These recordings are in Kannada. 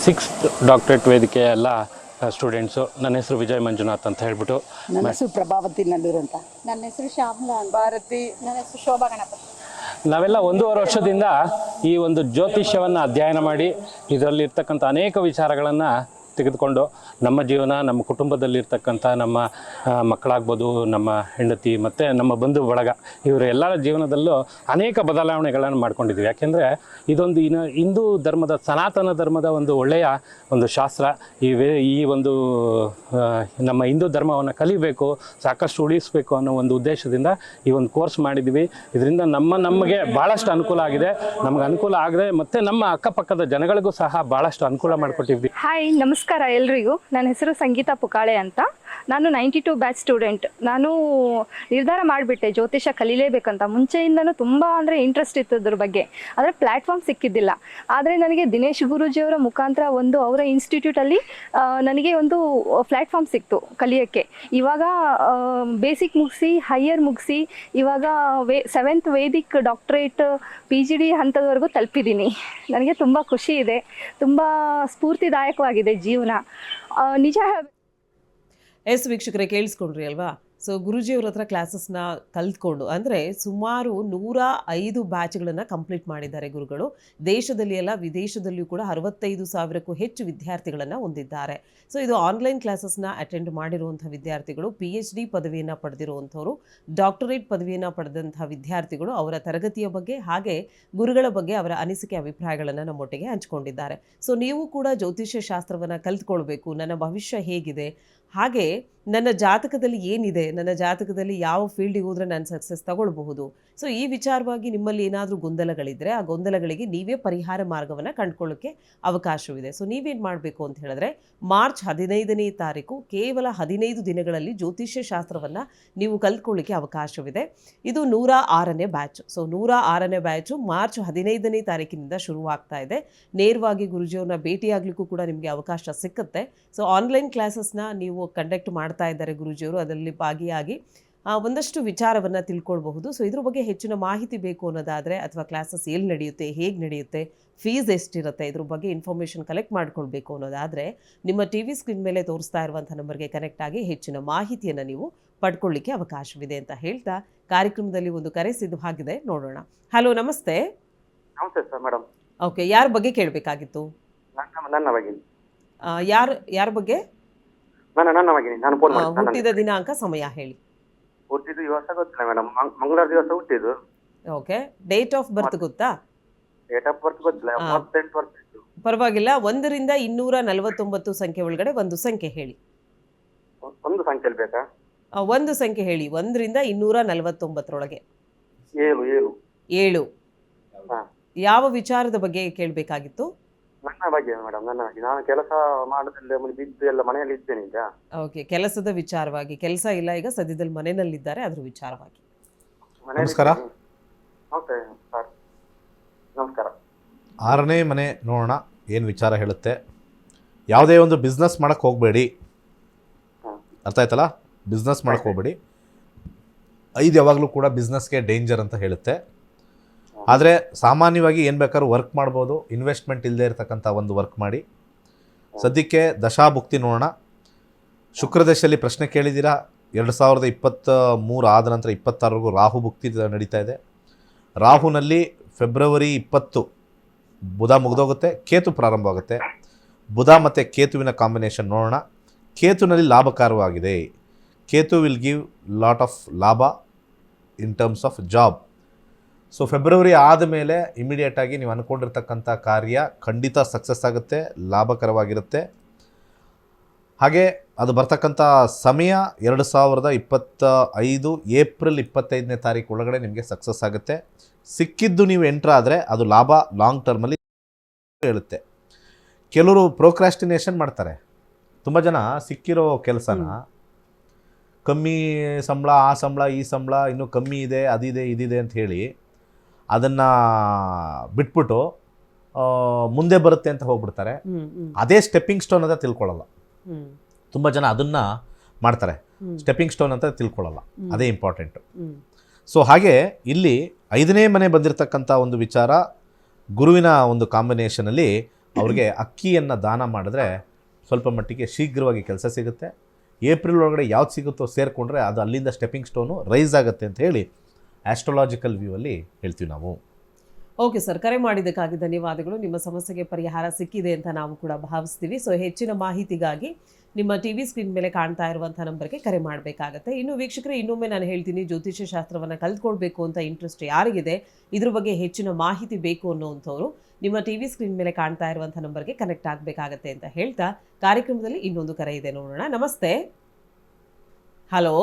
ಸಿಕ್ಸ್ತ್ ಡಾಕ್ಟರೇಟ್ ವೇದಿಕೆ ಎಲ್ಲ ಸ್ಟೂಡೆಂಟ್ಸು. ನನ್ನ ಹೆಸರು ವಿಜಯ್ ಮಂಜುನಾಥ್ ಅಂತ ಹೇಳ್ಬಿಟ್ಟು. ನನ್ನ ಹೆಸರು ಪ್ರಭಾವತಿ ನಲ್ಲೂರು ಅಂತ. ನನ್ನ ಹೆಸರು ಶ್ಯಾಮಲಾ ಭಾರತಿ. ನನ್ನ ಹೆಸರು ಶೋಭಾ ಗಣಪತಿ. ನಾವೆಲ್ಲ 1.5 ವರ್ಷದಿಂದ ಈ ಒಂದು ಜ್ಯೋತಿಷ್ಯವನ್ನು ಅಧ್ಯಯನ ಮಾಡಿ ಇದರಲ್ಲಿರ್ತಕ್ಕಂಥ ಅನೇಕ ವಿಚಾರಗಳನ್ನು ತೆಗೆದುಕೊಂಡು ನಮ್ಮ ಜೀವನ, ನಮ್ಮ ಕುಟುಂಬದಲ್ಲಿರ್ತಕ್ಕಂಥ ನಮ್ಮ ಮಕ್ಕಳಾಗ್ಬೋದು, ನಮ್ಮ ಹೆಂಡತಿ ಮತ್ತು ನಮ್ಮ ಬಂಧು ಬಳಗ, ಇವರ ಎಲ್ಲರ ಜೀವನದಲ್ಲೂ ಅನೇಕ ಬದಲಾವಣೆಗಳನ್ನು ಮಾಡ್ಕೊಂಡಿದ್ದೀವಿ. ಯಾಕೆಂದರೆ ಇದೊಂದು ಹಿಂದೂ ಧರ್ಮದ, ಸನಾತನ ಧರ್ಮದ ಒಂದು ಒಳ್ಳೆಯ ಒಂದು ಶಾಸ್ತ್ರ. ಈ ಒಂದು ನಮ್ಮ ಹಿಂದೂ ಧರ್ಮವನ್ನು ಕಲಿಬೇಕು, ಸಾಕಷ್ಟು ಉಳಿಸಬೇಕು ಅನ್ನೋ ಒಂದು ಉದ್ದೇಶದಿಂದ ಈ ಒಂದು ಕೋರ್ಸ್ ಮಾಡಿದ್ದೀವಿ. ಇದರಿಂದ ನಮಗೆ ಭಾಳಷ್ಟು ಅನುಕೂಲ ಆಗಿದೆ. ನಮ್ಗೆ ಅನುಕೂಲ ಆಗದೆ ಮತ್ತು ನಮ್ಮ ಅಕ್ಕಪಕ್ಕದ ಜನಗಳಿಗೂ ಸಹ ಭಾಳಷ್ಟು ಅನುಕೂಲ ಮಾಡಿಕೊಟ್ಟಿದ್ವಿ. ಹಾಯ್, ನಮಸ್ಕಾರ ಎಲ್ರಿಗೂ. ನನ್ನ ಹೆಸರು ಸಂಗೀತಾ ಪುಕಾಳೆ ಅಂತ. ನಾನು 92 ಬ್ಯಾಚ್ ಸ್ಟೂಡೆಂಟ್. ನಾನು ನಿರ್ಧಾರ ಮಾಡಿಬಿಟ್ಟೆ ಜ್ಯೋತಿಷ ಕಲೀಲೇಬೇಕಂತ. ಮುಂಚೆಯಿಂದನೂ ತುಂಬ ಅಂದರೆ ಇಂಟ್ರೆಸ್ಟ್ ಇತ್ತು ಅದ್ರ ಬಗ್ಗೆ, ಆದರೆ ಪ್ಲ್ಯಾಟ್ಫಾರ್ಮ್ ಸಿಕ್ಕಿದ್ದಿಲ್ಲ. ಆದರೆ ನನಗೆ ದಿನೇಶ್ ಗುರೂಜಿಯವರ ಮುಖಾಂತರ ಅವರ ಇನ್ಸ್ಟಿಟ್ಯೂಟಲ್ಲಿ ನನಗೆ ಒಂದು ಪ್ಲ್ಯಾಟ್ಫಾರ್ಮ್ ಸಿಕ್ತು ಕಲಿಯೋಕ್ಕೆ. ಇವಾಗ ಬೇಸಿಕ್ ಮುಗಿಸಿ ಹೈಯರ್ ಮುಗಿಸಿ ಇವಾಗ 7th ವೇದಿಕ್ ಡಾಕ್ಟ್ರೇಟ್ PGD ಹಂತದವರೆಗೂ ತಲುಪಿದ್ದೀನಿ. ನನಗೆ ತುಂಬ ಖುಷಿ ಇದೆ, ತುಂಬ ಸ್ಫೂರ್ತಿದಾಯಕವಾಗಿದೆ ಜೀವನ. ನಿಜ ವೀಕ್ಷಕರೇ ಕೇಳಿಸ್ಕೊಂಡ್ರಿ ಅಲ್ವಾ? ಸೊ ಗುರೂಜಿಯವ್ರ ಹತ್ರ ಕ್ಲಾಸಸ್ನ ಕಲ್ತ್ಕೊಂಡು, ಅಂದರೆ ಸುಮಾರು 105 ಬ್ಯಾಚ್ಗಳನ್ನು ಕಂಪ್ಲೀಟ್ ಮಾಡಿದ್ದಾರೆ ಗುರುಗಳು. ದೇಶದಲ್ಲಿ ಎಲ್ಲ ವಿದೇಶದಲ್ಲಿಯೂ ಕೂಡ 65,000ಕ್ಕೂ ಹೆಚ್ಚು ವಿದ್ಯಾರ್ಥಿಗಳನ್ನು ಹೊಂದಿದ್ದಾರೆ. ಸೊ ಇದು ಆನ್ಲೈನ್ ಕ್ಲಾಸಸ್ನ ಅಟೆಂಡ್ ಮಾಡಿರುವಂಥ ವಿದ್ಯಾರ್ಥಿಗಳು, PhD ಪದವಿಯನ್ನು ಪಡೆದಿರುವಂಥವ್ರು, ಡಾಕ್ಟರೇಟ್ ಪದವಿಯನ್ನು ಪಡೆದಂಥ ವಿದ್ಯಾರ್ಥಿಗಳು, ಅವರ ತರಗತಿಯ ಬಗ್ಗೆ ಹಾಗೆ ಗುರುಗಳ ಬಗ್ಗೆ ಅವರ ಅನಿಸಿಕೆ ಅಭಿಪ್ರಾಯಗಳನ್ನು ನಮ್ಮೊಟ್ಟಿಗೆ ಹಂಚಿಕೊಂಡಿದ್ದಾರೆ. ಸೊ ನೀವು ಕೂಡ ಜ್ಯೋತಿಷ್ಯ ಶಾಸ್ತ್ರವನ್ನು ಕಲ್ತ್ಕೊಳ್ಬೇಕು, ನನ್ನ ಭವಿಷ್ಯ ಹೇಗಿದೆ, ಹಾಗೆ ನನ್ನ ಜಾತಕದಲ್ಲಿ ಏನಿದೆ, ನನ್ನ ಜಾತಕದಲ್ಲಿ ಯಾವ ಫೀಲ್ಡಿಗೆ ಹೋದರೆ ನಾನು ಸಕ್ಸಸ್ ತಗೊಳ್ಬಹುದು. ಸೊ ಈ ವಿಚಾರವಾಗಿ ನಿಮ್ಮಲ್ಲಿ ಏನಾದರೂ ಗೊಂದಲಗಳಿದ್ದರೆ ಆ ಗೊಂದಲಗಳಿಗೆ ನೀವೇ ಪರಿಹಾರ ಮಾರ್ಗವನ್ನು ಕಂಡುಕೊಳ್ಳೋಕ್ಕೆ ಅವಕಾಶವಿದೆ. ಸೊ ನೀವೇನು ಮಾಡಬೇಕು ಅಂತ ಹೇಳಿದ್ರೆ, ಮಾರ್ಚ್ 15ನೇ ತಾರೀಕು ಕೇವಲ 15 ದಿನಗಳಲ್ಲಿ ಜ್ಯೋತಿಷ್ಯ ಶಾಸ್ತ್ರವನ್ನು ನೀವು ಕಲ್ತ್ಕೊಳ್ಳಿಕ್ಕೆ ಅವಕಾಶವಿದೆ. ಇದು 106ನೇ ಬ್ಯಾಚ್. ಸೊ 106ನೇ ಬ್ಯಾಚು ಮಾರ್ಚ್ 15ನೇ ತಾರೀಕಿನಿಂದ ಶುರುವಾಗ್ತಾ ಇದೆ. ನೇರವಾಗಿ ಗುರುಜಿಯವ್ರನ್ನ ಭೇಟಿಯಾಗಲಿಕ್ಕೂ ಕೂಡ ನಿಮಗೆ ಅವಕಾಶ ಸಿಕ್ಕುತ್ತೆ. ಸೊ ಆನ್ಲೈನ್ ಕ್ಲಾಸಸ್ನ ನೀವು ಕಂಡಕ್ಟ್ ಮಾಡ್ತಾ ಇದ್ದಾರೆ ಗುರೂಜಿಯವರು, ಅದರಲ್ಲಿ ಭಾಗಿಯಾಗಿ ಒಂದಷ್ಟು ವಿಚಾರವನ್ನು ತಿಳ್ಕೊಳ್ಬಹುದು. ಸೊ ಇದ್ರ ಬಗ್ಗೆ ಹೆಚ್ಚಿನ ಮಾಹಿತಿ ಬೇಕು ಅನ್ನೋದಾದರೆ, ಅಥವಾ ಕ್ಲಾಸಸ್ ಎಲ್ಲಿ ನಡೆಯುತ್ತೆ, ಹೇಗೆ ನಡೆಯುತ್ತೆ, ಫೀಸ್ ಎಷ್ಟಿರುತ್ತೆ, ಇದ್ರ ಬಗ್ಗೆ ಇನ್ಫಾರ್ಮೇಷನ್ ಕಲೆಕ್ಟ್ ಮಾಡ್ಕೊಳ್ಬೇಕು ಅನ್ನೋದಾದರೆ ನಿಮ್ಮ TV ಸ್ಕ್ರೀನ್ ಮೇಲೆ ತೋರಿಸ್ತಾ ಇರುವಂಥ ನಂಬರ್ಗೆ ಕನೆಕ್ಟ್ ಆಗಿ ಹೆಚ್ಚಿನ ಮಾಹಿತಿಯನ್ನು ನೀವು ಪಡ್ಕೊಳ್ಳಿಕ್ಕೆ ಅವಕಾಶವಿದೆ ಅಂತ ಹೇಳ್ತಾ ಕಾರ್ಯಕ್ರಮದಲ್ಲಿ ಒಂದು ಕರೆ ಸಿದ್ಧವಾಗಿದೆ, ನೋಡೋಣ. ಹಲೋ, ನಮಸ್ತೆ. ನಮಸ್ತೆ ಸರ್ ಮೇಡಮ್. ಓಕೆ, ಯಾರ ಬಗ್ಗೆ ಕೇಳಬೇಕಾಗಿತ್ತು? ನನ್ನ ಬಗ್ಗೆ. ಯಾರ ಬಗ್ಗೆ? ನನ್ನ ಬಗ್ಗೆ ನಾನು ಫೋನ್ ಮಾಡಿದ್ದೆ. ಹುಟ್ಟಿದ ದಿನಾಂಕ, ಸಮಯ ಹೇಳಿ. ಹುಟ್ಟಿದ್ದು ದಿವಸ ಗೊತ್ತಿಲ್ಲ ಮೇಡಮ್, ಮಂಗಳವಾರ ದಿವಸ ಹುಟ್ಟಿದ್ದು. ಓಕೆ, ಡೇಟ್ ಆಫ್ ಬರ್ತ್ ಗೊತ್ತಾ? ಡೇಟ್ ಆಫ್ ಬರ್ತ್ ಗೊತ್ತಿಲ್ಲ, 38 ವರ್ಷ ಇತ್ತು. ಪರವಾಗಿಲ್ಲ. 1ರಿಂದ 249 ಸಂಖ್ಯೆ ಒಳಗಡೆ ಒಂದು ಸಂಖ್ಯೆ ಹೇಳಿ. ಒಂದು ಸಂಖ್ಯೆ ಬೇಕಾ? ಒಂದು ಸಂಖ್ಯೆ ಹೇಳಿ. 1ರಿಂದ 249ರೊಳಗೆ 7. ಯಾವ ವಿಚಾರದ ಬಗ್ಗೆ ಕೇಳಬೇಕಾಗಿತ್ತು? ನನ್ನ ಬಗ್ಗೆ ಮೇಡಮ್, ನನ್ನ ಬಗ್ಗೆ. ನಾನು ಕೆಲಸ ಮಾಡೋದ್ರಲ್ಲಿ ಬಿದ್ದು ಎಲ್ಲ ಮನೆಯಲ್ಲಿ ಇದ್ದೇನೆ ಈಗ. ಓಕೆ, ಕೆಲಸದ ವಿಚಾರವಾಗಿ. ಕೆಲಸ ಇಲ್ಲ ಈಗ ಸದ್ಯದಲ್ಲಿ, ಮನೆಯಲ್ಲಿದ್ದಾರೆ, ಅದ್ರ ವಿಚಾರವಾಗಿ. ನಮಸ್ಕಾರ. ನಮಸ್ತೆ ಸರ್. ನಮಸ್ಕಾರ. 6ನೇ ಮನೆ ನೋಡೋಣ ಏನು ವಿಚಾರ ಹೇಳುತ್ತೆ. ಯಾವುದೇ ಒಂದು ಬಿಸ್ನೆಸ್ ಮಾಡೋಕ್ಕೆ ಹೋಗಬೇಡಿ, ಅರ್ಥ ಆಯ್ತಲ್ಲ? ಬಿಸ್ನೆಸ್ ಮಾಡೋಕ್ಕೆ ಹೋಗಬೇಡಿ. 5 ಯಾವಾಗಲೂ ಕೂಡ ಬಿಸ್ನೆಸ್ಗೆ ಡೇಂಜರ್ ಅಂತ ಹೇಳುತ್ತೆ. ಆದರೆ ಸಾಮಾನ್ಯವಾಗಿ ಏನು ಬೇಕಾದ್ರೂ ವರ್ಕ್ ಮಾಡ್ಬೋದು, ಇನ್ವೆಸ್ಟ್ಮೆಂಟ್ ಇಲ್ಲದೆ ಇರತಕ್ಕಂಥ ಒಂದು ವರ್ಕ್ ಮಾಡಿ. ಸದ್ಯಕ್ಕೆ ದಶಾಭುಕ್ತಿ ನೋಡೋಣ. ಶುಕ್ರದಶೆಯಲ್ಲಿ ಪ್ರಶ್ನೆ ಕೇಳಿದ್ದೀರಾ. 2023 ಆದ ನಂತರ 26ವರೆಗೂ ರಾಹು ಭುಕ್ತಿ ನಡೀತಾ ಇದೆ. ರಾಹುನಲ್ಲಿ ಫೆಬ್ರವರಿ 20 ಬುಧ ಮುಗಿದೋಗುತ್ತೆ, ಕೇತು ಪ್ರಾರಂಭವಾಗುತ್ತೆ. ಬುಧ ಮತ್ತು ಕೇತುವಿನ ಕಾಂಬಿನೇಷನ್ ನೋಡೋಣ. ಕೇತುನಲ್ಲಿ ಲಾಭಕಾರವಾಗಿದೆ. Ketu will give lot of ಲಾಭ in terms of job. So February ಆದಮೇಲೆ ಇಮಿಡಿಯೇಟಾಗಿ ನೀವು ಅಂದ್ಕೊಂಡಿರ್ತಕ್ಕಂಥ ಕಾರ್ಯ ಖಂಡಿತ ಸಕ್ಸಸ್ ಆಗುತ್ತೆ, ಲಾಭಕರವಾಗಿರುತ್ತೆ. ಹಾಗೆ ಅದು ಬರ್ತಕ್ಕಂಥ ಸಮಯ 2025 ಏಪ್ರಿಲ್ 25ನೇ ತಾರೀಕು ಒಳಗಡೆ ನಿಮಗೆ ಸಕ್ಸಸ್ ಆಗುತ್ತೆ. ಸಿಕ್ಕಿದ್ದು ನೀವು ಎಂಟ್ರ್ ಆದರೆ ಅದು ಲಾಭ ಲಾಂಗ್ ಟರ್ಮಲ್ಲಿ ಹೇಳುತ್ತೆ. ಕೆಲವರು ಪ್ರೋಕ್ರಾಸ್ಟಿನೇಷನ್ ಮಾಡ್ತಾರೆ. ತುಂಬ ಜನ ಸಿಕ್ಕಿರೋ ಕೆಲಸನ ಕಮ್ಮಿ ಸಂಬಳ, ಆ ಸಂಬಳ, ಈ ಸಂಬಳ ಇನ್ನೂ ಕಮ್ಮಿ ಇದೆ, ಅದಿದೆ, ಇದಿದೆ ಅಂತ ಹೇಳಿ ಅದನ್ನು ಬಿಟ್ಬಿಟ್ಟು ಮುಂದೆ ಬರುತ್ತೆ ಅಂತ ಹೋಗ್ಬಿಡ್ತಾರೆ. ಅದೇ ಸ್ಟೆಪ್ಪಿಂಗ್ ಸ್ಟೋನ್ ಅಂತ ತಿಳ್ಕೊಳ್ಳಲ್ಲ. ತುಂಬ ಜನ ಅದನ್ನು ಮಾಡ್ತಾರೆ, ಸ್ಟೆಪ್ಪಿಂಗ್ ಸ್ಟೋನ್ ಅಂತ ತಿಳ್ಕೊಳ್ಳಲ್ಲ. ಅದೇ ಇಂಪಾರ್ಟೆಂಟು. ಸೊ ಹಾಗೆ ಇಲ್ಲಿ 5ನೇ ಮನೆ ಬಂದಿರತಕ್ಕಂಥ ಒಂದು ವಿಚಾರ, ಗುರುವಿನ ಒಂದು ಕಾಂಬಿನೇಷನಲ್ಲಿ ಅವ್ರಿಗೆ ಅಕ್ಕಿಯನ್ನು ದಾನ ಮಾಡಿದ್ರೆ ಸ್ವಲ್ಪ ಮಟ್ಟಿಗೆ ಶೀಘ್ರವಾಗಿ ಕೆಲಸ ಸಿಗುತ್ತೆ. ಏಪ್ರಿಲ್ ಒಳಗಡೆ ಯಾವ್ದು ಸಿಗುತ್ತೋ ಸೇರಿಕೊಂಡ್ರೆ ಅದು ಅಲ್ಲಿಂದ ಸ್ಟೆಪ್ಪಿಂಗ್ ಸ್ಟೋನು ರೈಸ್ ಆಗುತ್ತೆ ಅಂತ ಹೇಳಿ ಆಸ್ಟ್ರಾಲಾಜಿಕಲ್ ವ್ಯೂ ಅಲ್ಲಿ ಹೇಳ್ತೀವಿ ನಾವು. ಓಕೆ ಸರ್, ಕರೆ ಮಾಡಿದ್ದಕ್ಕಾಗಿ ಧನ್ಯವಾದಗಳು. ನಿಮ್ಮ ಸಮಸ್ಯೆಗೆ ಪರಿಹಾರ ಸಿಕ್ಕಿದೆ ಅಂತ ನಾವು ಕೂಡ ಭಾವಿಸ್ತೀವಿ. ಸೊ ಹೆಚ್ಚಿನ ಮಾಹಿತಿಗಾಗಿ ನಿಮ್ಮ ಟಿ ವಿ ಸ್ಕ್ರೀನ್ ಮೇಲೆ ಕಾಣ್ತಾ ಇರುವಂಥ ನಂಬರ್ಗೆ ಕರೆ ಮಾಡಬೇಕಾಗತ್ತೆ. ಇನ್ನು ವೀಕ್ಷಕರೇ, ಇನ್ನೊಮ್ಮೆ ನಾನು ಹೇಳ್ತೀನಿ, ಜ್ಯೋತಿಷ್ಯ ಶಾಸ್ತ್ರವನ್ನು ಕಲ್ತ್ಕೊಳ್ಬೇಕು ಅಂತ ಇಂಟ್ರೆಸ್ಟ್ ಯಾರಿಗಿದೆ, ಇದ್ರ ಬಗ್ಗೆ ಹೆಚ್ಚಿನ ಮಾಹಿತಿ ಬೇಕು ಅನ್ನೋವಂಥವ್ರು ನಿಮ್ಮ ಟಿ ವಿ ಸ್ಕ್ರೀನ್ ಮೇಲೆ ಕಾಣ್ತಾ ಇರುವಂಥ ನಂಬರ್ಗೆ ಕನೆಕ್ಟ್ ಆಗಬೇಕಾಗತ್ತೆ ಅಂತ ಹೇಳ್ತಾ ಕಾರ್ಯಕ್ರಮದಲ್ಲಿ ಇನ್ನೊಂದು ಕರೆ ಇದೆ, ನೋಡೋಣ. ನಮಸ್ತೆ. ಹಲೋ.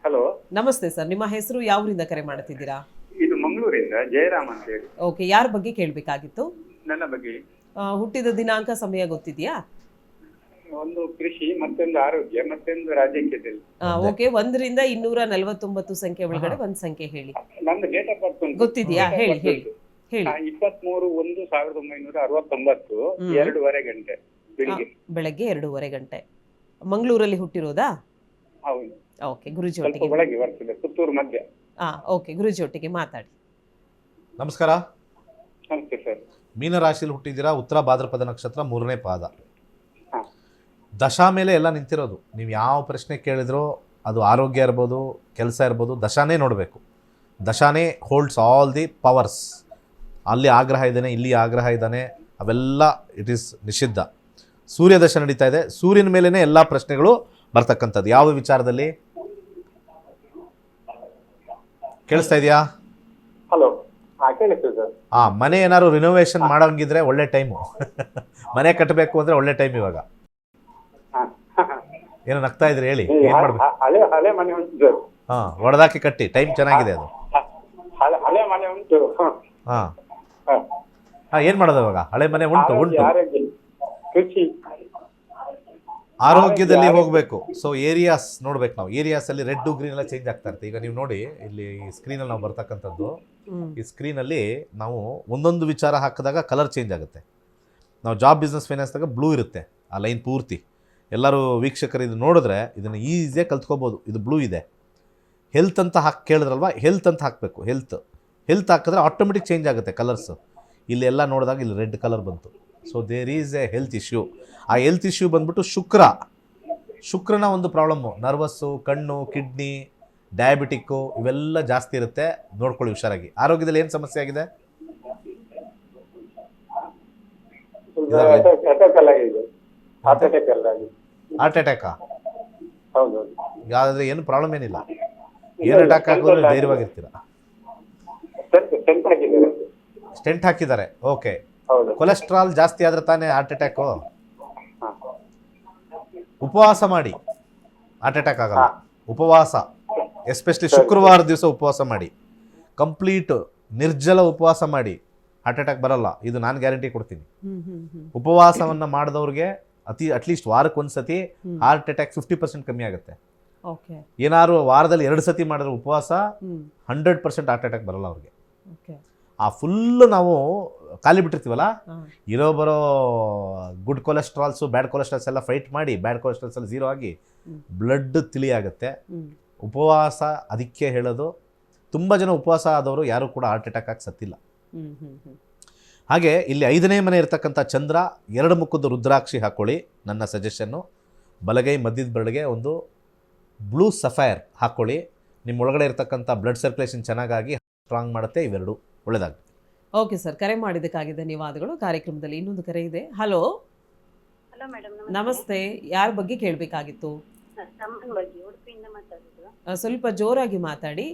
ಹಲೋ, ನಮಸ್ತೆ ಸರ್, ನಿಮ್ಮ ಹೆಸರು ಯಾವೂರಿಂದ ಕರೆ ಮಾಡ್ತಿದ್ದೀರಾ? ಇದು ಮಂಗಳೂರಿಂದ ಜಯರಾಮ್ ಅಂತ ಹೇಳಿ. ಓಕೆ, ಯಾರ ಬಗ್ಗೆ ಕೇಳಬೇಕಾಗಿತ್ತು? ನನ್ನ ಬಗ್ಗೆ ಹುಟ್ಟಿದ ದಿನಾಂಕ, ಸಮಯ ಗೊತ್ತಿದೆಯಾ? ಒಂದು ಕೃಷಿ, ಮತ್ತೊಂದು ಆರೋಗ್ಯ, ಮತ್ತೊಂದು ರಾಜಕೀಯದಲ್ಲಿ. ಓಕೆ, 1ರಿಂದ 249 ಸಂಖ್ಯೆ ಒಳಗಡೆ ಒಂದು ಸಂಖ್ಯೆ ಹೇಳಿ. ನಂದು ಡೇಟ್ ಆಫ್ ಬರ್ತ್ ಗೊತ್ತಿದೆಯಾ? ಹೇಳಿ ಹೇಳಿ ಹೇಳಿ. 23/1/1969 2:30 ಗಂಟೆ ಬೆಳಿಗ್ಗೆ. ಬೆಳಗ್ಗೆ 2:30 ಗಂಟೆ. ಮಂಗಳೂರಲ್ಲಿ ಹುಟ್ಟಿರೋದಾ? ಹೌದು. ಓಕೆ, ಗುರುಜಿ ಸ್ವಲ್ಪ ಒಟ್ಟಿಗೆ. ಒಳಗೆ ಬರ್ತದೆ, ಪುತ್ತೂರು ಮಧ್ಯ. ಓಕೆ, ಗುರುಜಿ ಒಟ್ಟಿಗೆ ಮಾತಾಡಿ. ನಮಸ್ಕಾರ. ನಮಸ್ತೆ ಸರ್. ಮೀನರಾಶಿಯಲ್ಲಿ ಹುಟ್ಟಿದ್ದೀರಾ, ಉತ್ತರ ಭಾದ್ರಪದ ನಕ್ಷತ್ರ 3ನೇ ಪಾದ. ಹಾ. ದಶಾ ಮೇಲೆ ಎಲ್ಲ ನಿಂತಿರೋದು. ನೀವು ಯಾವ ಪ್ರಶ್ನೆ ಕೇಳಿದ್ರೋ ಅದು ಆರೋಗ್ಯ ಇರ್ಬೋದು, ಕೆಲಸ ಇರ್ಬೋದು, ದಶಾನೇ ನೋಡಬೇಕು. ದಶಾನೇ ಹೋಲ್ಡ್ಸ್ ಆಲ್ ದಿ ಪವರ್ಸ್. ಅಲ್ಲಿ ಆಗ್ರಹ ಇದ್ದಾನೆ, ಇಲ್ಲಿ ಆಗ್ರಹ ಇದ್ದಾನೆ, ಅವೆಲ್ಲ ಇಟ್ ಈಸ್ ನಿಷಿದ್ಧ. ಸೂರ್ಯ ದಶ ನಡೀತಾ ಇದೆ, ಸೂರ್ಯನ ಮೇಲೇ ಎಲ್ಲ ಪ್ರಶ್ನೆಗಳು ಬರ್ತಕ್ಕಂಥದ್ದು. ಯಾವ ವಿಚಾರದಲ್ಲಿ? ಕೇಳಿಸ್ತಾ ಇದೆಯಾ? ಹಲೋ, ಕೇಳಿಸ್ತದೆ ಸರ್. ಮನೆ ಏನಾದ್ರು ರಿನೋವೇಷನ್ ಮಾಡೋಂಗಿದ್ರೆ ಒಳ್ಳೆ ಟೈಮು. ಮನೆ ಕಟ್ಟಬೇಕು ಅಂದರೆ ಒಳ್ಳೆ ಟೈಮ್ ಇವಾಗ. ಏನೋ ನಗ್ತಾ ಇದ್ರಿ, ಹೇಳಿ, ಏನು ಮಾಡ್ಬೇಕು? ಹಳೆ ಮನೆ ಉಂಟು ಸರ್. ಒಡೆದಾಕಿ ಕಟ್ಟಿ, ಟೈಮ್ ಚೆನ್ನಾಗಿದೆ ಅದು. ಹಳೆ ಮನೆ ಉಂಟು. ಏನು ಮಾಡೋದು ಇವಾಗ? ಹಳೆ ಮನೆ ಉಂಟು. ಆರೋಗ್ಯ, ಕೃಷಿ, ಆರೋಗ್ಯದಲ್ಲಿ ಹೋಗಬೇಕು. ಸೊ ಏರಿಯಾಸ್ ನೋಡ್ಬೇಕು ನಾವು. ಏರಿಯಾಸಲ್ಲಿ ರೆಡ್ ಗ್ರೀನ್ ಎಲ್ಲ ಚೇಂಜ್ ಆಗ್ತಾ ಇರುತ್ತೆ. ಈಗ ನೀವು ನೋಡಿ, ಇಲ್ಲಿ ಈ ಸ್ಕ್ರೀನಲ್ಲಿ ನಾವು ಬರ್ತಕ್ಕಂಥದ್ದು, ಈ ಸ್ಕ್ರೀನಲ್ಲಿ ನಾವು ಒಂದೊಂದು ವಿಚಾರ ಹಾಕಿದಾಗ ಕಲರ್ ಚೇಂಜ್ ಆಗುತ್ತೆ. ನಾವು ಜಾಬ್, ಬಿಸ್ನೆಸ್, ಫೈನಾನ್ಸ್ದಾಗ ಬ್ಲೂ ಇರುತ್ತೆ ಆ ಲೈನ್ ಪೂರ್ತಿ. ಎಲ್ಲರೂ ವೀಕ್ಷಕರು ಇದು ನೋಡಿದ್ರೆ ಇದನ್ನು ಈಸಿಯಾಗಿ ಕಲ್ತ್ಕೋಬೋದು. ಇದು ಬ್ಲೂ ಇದೆ. ಹೆಲ್ತ್ ಅಂತ ಕೇಳಿದ್ರಲ್ವ, ಹೆಲ್ತ್ ಅಂತ ಹಾಕಬೇಕು. ಹೆಲ್ತ್ ಹಾಕಿದ್ರೆ ಆಟೋಮೆಟಿಕ್ ಚೇಂಜ್ ಆಗುತ್ತೆ ಕಲರ್ಸು. ಇಲ್ಲಿ ಎಲ್ಲ ನೋಡಿದಾಗ ಇಲ್ಲಿ ರೆಡ್ ಕಲರ್ ಬಂತು. So there is a health issue. ಆ ಹೆಲ್ತ್ ಇಶ್ಯೂ ಬಂದ್ಬಿಟ್ಟು ಶುಕ್ರನ ಒಂದು ಪ್ರಾಬ್ಲಮ್ಮು. ನರ್ವಸ್ಸು, ಕಣ್ಣು, ಕಿಡ್ನಿ, ಡಯಾಬಿಟಿಕ್ಕು ಇವೆಲ್ಲ ಜಾಸ್ತಿ ಇರುತ್ತೆ. ನೋಡ್ಕೊಳ್ಳಿ ಹುಷಾರಾಗಿ. ಆರೋಗ್ಯದಲ್ಲಿ ಏನು ಸಮಸ್ಯೆ ಆಗಿದೆ? ಹಾರ್ಟ್ ಅಟ್ಯಾಕಾ? ಹೌದು. ಯಾವುದಾದ್ರೆ ಏನು ಪ್ರಾಬ್ಲಮ್ ಏನಿಲ್ಲ. ಏನು ಅಟ್ಯಾಕ್ ಆಗಿದ್ರೆ ಧೈರ್ಯವಾಗಿರ್ತೀರ. ಸ್ಟೆಂಟ್ ಹಾಕಿದ್ದಾರೆ. ಓಕೆ. ಕೊಲೆಸ್ಟ್ರಾಲ್ ಜಾಸ್ತಿ ಆದ್ರೆ ತಾನೇ ಹಾರ್ಟ್ ಅಟ್ಯಾಕು? ಉಪವಾಸ ಮಾಡಿ, ಹಾರ್ಟ್ ಅಟ್ಯಾಕ್ ಆಗಲ್ಲ. ಉಪವಾಸ, ಎಸ್ಪೆಷಲಿ ಶುಕ್ರವಾರ ದಿವಸ ಉಪವಾಸ ಮಾಡಿ. ಕಂಪ್ಲೀಟ್ ನಿರ್ಜಲ ಉಪವಾಸ ಮಾಡಿ, ಹಾರ್ಟ್ ಅಟ್ಯಾಕ್ ಬರಲ್ಲ. ಇದು ನಾನು ಗ್ಯಾರಂಟಿ ಕೊಡ್ತೀನಿ. ಉಪವಾಸವನ್ನು ಮಾಡಿದವ್ರಿಗೆ ಅಟ್ಲೀಸ್ಟ್ ವಾರಕ್ಕೆ ಒಂದ್ಸತಿ ಹಾರ್ಟ್ ಅಟ್ಯಾಕ್ 50% ಕಮ್ಮಿ ಆಗುತ್ತೆ. ಏನಾದ್ರು ವಾರದಲ್ಲಿ 2 ಸತಿ ಮಾಡಿದ್ರೆ ಉಪವಾಸ 100% ಹಾರ್ಟ್ ಅಟ್ಯಾಕ್ ಬರಲ್ಲ ಅವ್ರಿಗೆ. ಆ ಫುಲ್ಲು ನಾವು ಖಾಲಿ ಬಿಟ್ಟಿರ್ತೀವಲ್ಲ, ಇರೋ ಬರೋ ಗುಡ್ ಕೊಲೆಸ್ಟ್ರಾಲ್ಸು, ಬ್ಯಾಡ್ ಕೊಲೆಸ್ಟ್ರಾಲ್ಸ್ ಎಲ್ಲ ಫೈಟ್ ಮಾಡಿ ಬ್ಯಾಡ್ ಕೊಲೆಸ್ಟ್ರಾಲ್ಸ್ ಎಲ್ಲ ಝೀರೋ ಆಗಿ ಬ್ಲಡ್ ತಿಳಿಯಾಗುತ್ತೆ. ಉಪವಾಸ ಅದಕ್ಕೆ ಹೇಳೋದು. ತುಂಬ ಜನ ಉಪವಾಸ ಆದವರು ಯಾರೂ ಕೂಡ ಹಾರ್ಟ್ ಅಟ್ಯಾಕ್ ಆಗಿ ಸತ್ತಿಲ್ಲ. ಹಾಗೆ ಇಲ್ಲಿ 5ನೇ ಮನೆ ಇರ್ತಕ್ಕಂಥ ಚಂದ್ರ, 2 ಮುಖದ ರುದ್ರಾಕ್ಷಿ ಹಾಕ್ಕೊಳ್ಳಿ. ನನ್ನ ಸಜೆಷನ್ನು, ಬಲಗೈ ಮಧ್ಯದ ಬೆರಳಿಗೆ ಒಂದು ಬ್ಲೂ ಸಫೈರ್ ಹಾಕ್ಕೊಳ್ಳಿ. ನಿಮ್ಮ ಒಳಗಡೆ ಇರ್ತಕ್ಕಂಥ ಬ್ಲಡ್ ಸರ್ಕ್ಯುಲೇಷನ್ ಚೆನ್ನಾಗಾಗಿ ಸ್ಟ್ರಾಂಗ್ ಮಾಡುತ್ತೆ. ಇವೆರಡು ಒಳ್ಳೆಯದಾಗುತ್ತೆ. ಓಕೆ ಸರ್, ಕರೆ ಮಾಡಿದ್ದಕ್ಕಾಗಿ ಧನ್ಯವಾದಗಳು. ಕಾರ್ಯಕ್ರಮದಲ್ಲಿ ಇನ್ನೊಂದು ಕರೆ ಇದೆ. ಹಲೋ. ಹಲೋ ಮೇಡಮ್, ನಮಸ್ತೆ. ಯಾರ ಬಗ್ಗೆ ಕೇಳಬೇಕಾಗಿತ್ತು? ತಮ್ಮನ ಬಗ್ಗೆ. ಉಡುಪಿಯಿಂದ ಮಾತಾಡೋದು. ಸ್ವಲ್ಪ ಜೋರಾಗಿ ಮಾತಾಡಿ.